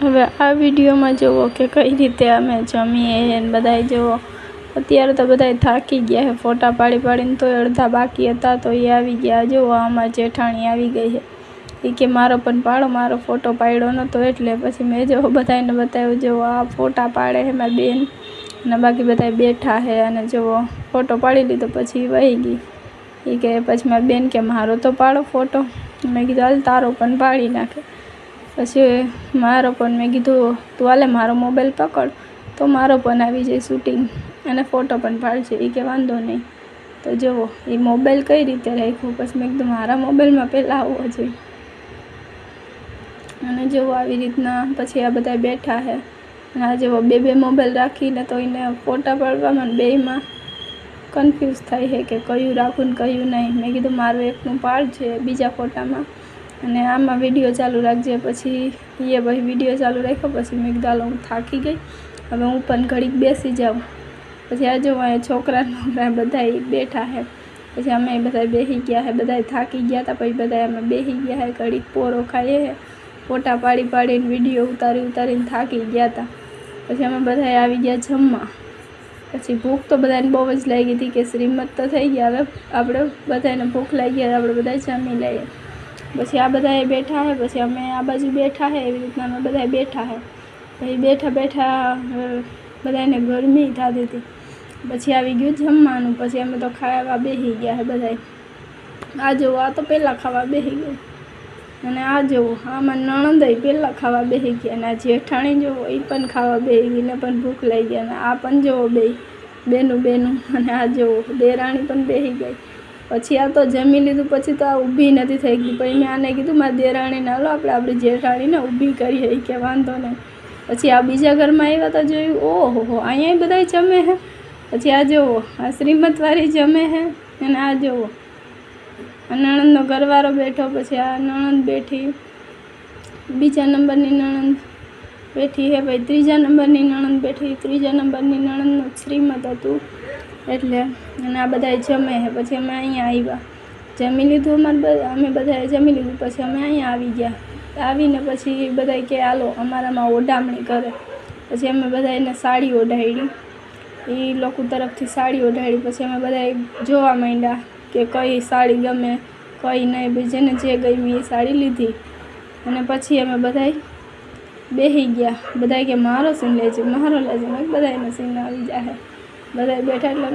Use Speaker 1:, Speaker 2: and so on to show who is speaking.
Speaker 1: હવે આ વિડીયોમાં જુઓ કે કઈ રીતે અમે જમીએ ને બધાય જુઓ। અત્યારે તો બધાય થાકી ગયા છે ફોટા પાડી પાડીને, તો અડધા બાકી હતા તો એ આવી ગયા। જુઓ આમાં જેઠાણી આવી ગઈ છે, એ કે મારો પણ પાડો, મારો ફોટો પાડ્યો નહોતો એટલે પછી મેં જો બધાને બતાવ્યું। જુઓ આ ફોટા પાડે છે મારી બેન અને બાકી બધા બેઠા છે અને જુઓ ફોટો પાડી લીધો પછી વહી ગઈ। એ કે પછી મારી બેન કે મારો તો પાડો ફોટો। મેં કીધું હાલ તારો પણ પાડી નાખે। પછી મારો પણ મેં કીધું તું હાલે મારો મોબાઈલ પકડ તો મારો પણ આવી જાય શૂટિંગ અને ફોટો પણ પાડશે। એ કે વાંધો નહીં। તો જુઓ એ મોબાઈલ કઈ રીતે રાખ્યો, પછી મેં કીધું મારા મોબાઈલમાં પહેલાં આવવો જોઈએ। અને જુઓ આવી રીતના પછી આ બધા બેઠા છે અને આ જુઓ બે મોબાઈલ રાખીને તો એને ફોટા પાડવામાં બેયમાં કન્ફ્યુઝ થાય છે કે કયું રાખું ને કયું નહીં। મેં કીધું મારું એકનું પાડજે બીજા ફોટામાં અને આમાં વિડીયો ચાલુ રાખજે। પછી વિડીયો ચાલુ રાખ્યો। પછી મેં કીધું હાલો હું થાકી ગઈ, હવે હું પણ ઘડીક બેસી જાઉં। પછી આ જો અહીંયા છોકરા બધા બેઠા છે, પછી અમે બધા બેસી ગયા છે, બધા થાકી ગયા હતા પછી બધા અમે બેસી ગયા છે, ઘડીક પોરો ખાઈએ છે, ફોટા પાડી પાડીને વિડીયો ઉતારીને થાકી ગયા હતા। પછી અમે બધા આવી ગયા જમવા। પછી ભૂખ તો બધાને બહુ જ લાગી હતી કે શ્રીમત તો થઈ ગયા, હવે આપણે બધાને ભૂખ લાગી ગયા, આપણે બધા જમી લઈએ। પછી આ બધા બેઠા છે, પછી અમે આ બાજુ બેઠા છે, એવી રીતના અમે બધા બેઠા છે। પછી બેઠા બધાને ગરમી થતી હતી, પછી આવી ગયું જમવાનું। પછી અમે તો ખાવા બેસી ગયા છે બધા। આ જુઓ આ તો પહેલાં ખાવા બેસી ગઈ અને આ જુઓ આમાં નણંદય પહેલાં ખાવા બેસી ગયા અને આ જેઠાણી જુઓ એ પણ ખાવા બેસી ગઈ ને પણ ભૂખ લાગી ગઈ અને આ પણ જુઓ બેનું અને આ જુઓ દેરાણી પણ બેસી ગઈ। પછી આ તો જમી લીધું પછી તો આ ઊભી નથી થઈ ગઈ। પછી મેં આને કીધું મારી દેરાણીને હાલો આપણે આપણી જેઠાણીને ઊભી કરીએ કે વાંધો નહીં। પછી આ બીજા ઘરમાં આવ્યા તો જોયું ઓહો અહીંયા બધા જમે છે। પછી આ જુઓ આ શ્રીમતવાળી જમે છે અને આ જુઓ આ નણંદનો ઘરવાળો બેઠો, પછી આ નણંદ બેઠી, બીજા નંબરની નણંદ બેઠી છે, ભાઈ ત્રીજા નંબરની નણંદ બેઠી, ત્રીજા નંબરની નણંદનું શ્રીમત હતું એટલે। અને આ બધા જમે છે। પછી અમે અહીંયા આવ્યા, જમી લીધું અમે બધાએ જમી લીધું, પછી અમે અહીંયા આવી ગયા। આવીને પછી બધા કે હાલો અમારામાં ઓઢામણી કરે। પછી અમે બધા એને સાડી ઓઢાડી, એ લોકો તરફથી સાડી ઓઢાડી। પછી અમે બધા જોવા માંડ્યા કે કઈ સાડી ગમે કઈ નહીં, ભાઈ જેને જે ગમી એ સાડી લીધી અને પછી અમે બધા બેસી ગયા। બધા કે મારો સીન લેજે, મારો લેજે, બધાને સીન આવી જાય। બધા બેઠા એટલે